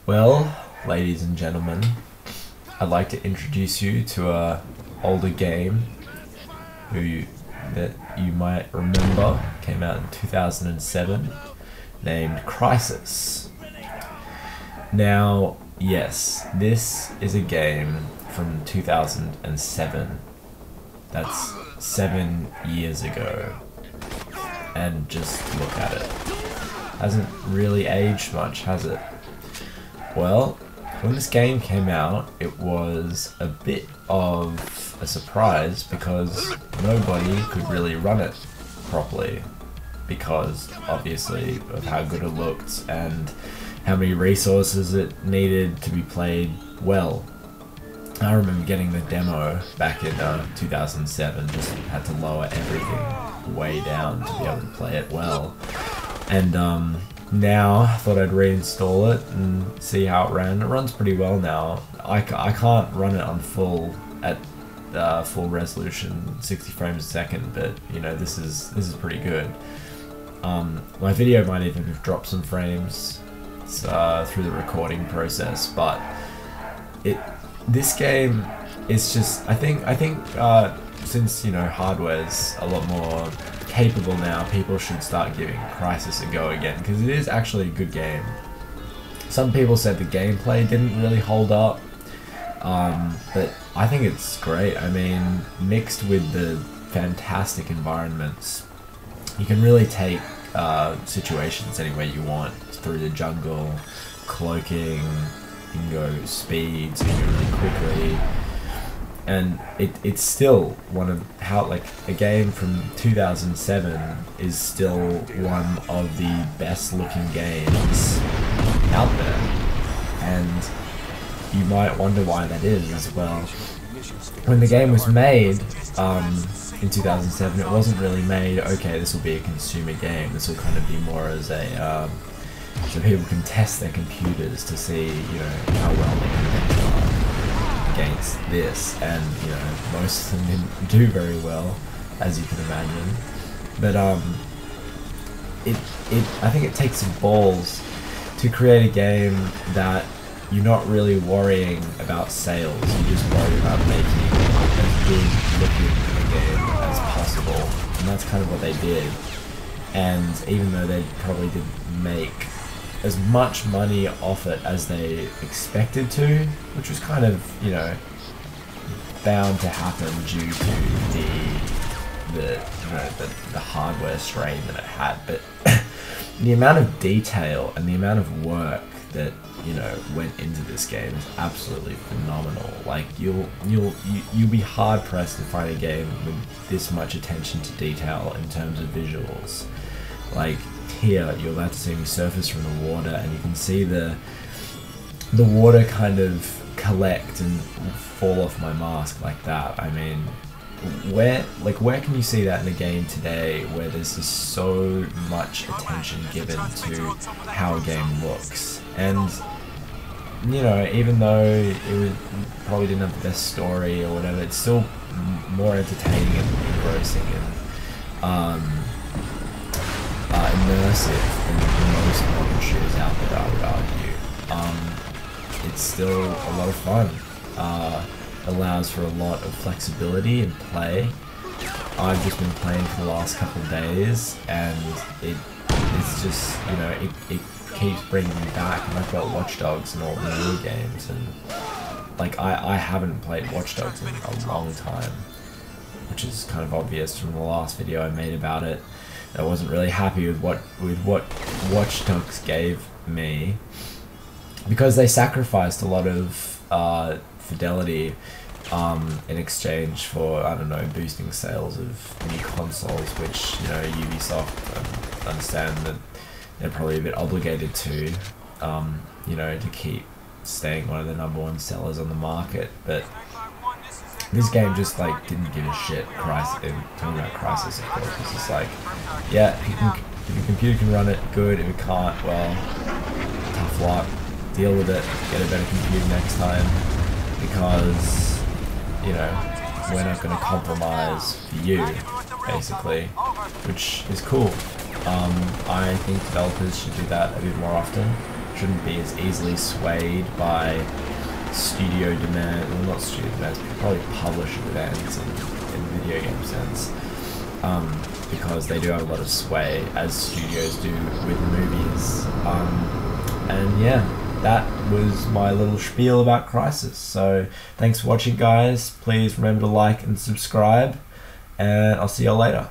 Well, ladies and gentlemen, I'd like to introduce you to a older game that you might remember came out in 2007, named Crysis. Now, yes, this is a game from 2007. That's 7 years ago. And just look at it. Hasn't really aged much, has it? Well, when this game came out, it was a bit of a surprise because nobody could really run it properly, because obviously of how good it looked and how many resources it needed to be played well. I remember getting the demo back in 2007, just had to lower everything way down to be able to play it well. And now I thought I'd reinstall it and see how it ran. It runs pretty well now. I can't run it on full resolution, 60 frames a second, but you know, this is pretty good. My video might even have dropped some frames through the recording process, but this game is just, I think since, you know, hardware's a lot more capable now, people should start giving Crysis a go again, because it is actually a good game. Some people said the gameplay didn't really hold up, but I think it's great. I mean, mixed with the fantastic environments, you can really take situations anywhere you want, through the jungle, cloaking, you can go speed, so you go really quickly. And it's still one of a game from 2007 is still one of the best looking games out there, and you might wonder why that is as well. When the game was made in 2007, it wasn't really made, okay, this will be a consumer game, this will kind of be more as a so people can test their computers to see, you know, how well they can benchmark against this, and you know, most of them didn't do very well, as you can imagine. But I think it takes some balls to create a game that you're not really worrying about sales, you're just worried about making as good looking a game as possible, and that's kind of what they did. And even though they probably didn't make as much money off it as they expected to, which was kind of, you know, bound to happen due to the hardware strain that it had, but the amount of detail and the amount of work that, you know, went into this game is absolutely phenomenal. Like, you'll be hard pressed to find a game with this much attention to detail in terms of visuals. Like, here you're about to see me surface from the water, and you can see the water kind of collect and fall off my mask like that. I mean, where can you see that in a game today where there's just so much attention given to how a game looks? And you know, even though probably didn't have the best story or whatever, it's still more entertaining and engrossing and immersive than most modern shooters out there, I would argue. It's still a lot of fun. Allows for a lot of flexibility and play. I've just been playing for the last couple of days, and it's just, you know, it keeps bringing me back. And I've got Watch Dogs and all the new games, and like I haven't played Watch Dogs in a long time, which is kind of obvious from the last video I made about it. I wasn't really happy with what Watch Dogs gave me, because they sacrificed a lot of fidelity in exchange for, I don't know, boosting sales of new consoles, which, you know, Ubisoft understand that they're probably a bit obligated to, you know, to keep staying one of the #1 sellers on the market. But this game just like didn't give a shit. Talking about Crysis, of course, it's just like, yeah, if your computer can run it, good. If it can't, well, tough luck. Deal with it. Get a better computer next time, because, you know, we're not going to compromise for you, basically, which is cool. I think developers should do that a bit more often. shouldn't be as easily swayed by studio demand, well not studio demands, but probably publisher demands in video game sense, because they do have a lot of sway as studios do with movies. And yeah, that was my little spiel about Crysis. So thanks for watching, guys. Please remember to like and subscribe, and I'll see you all later.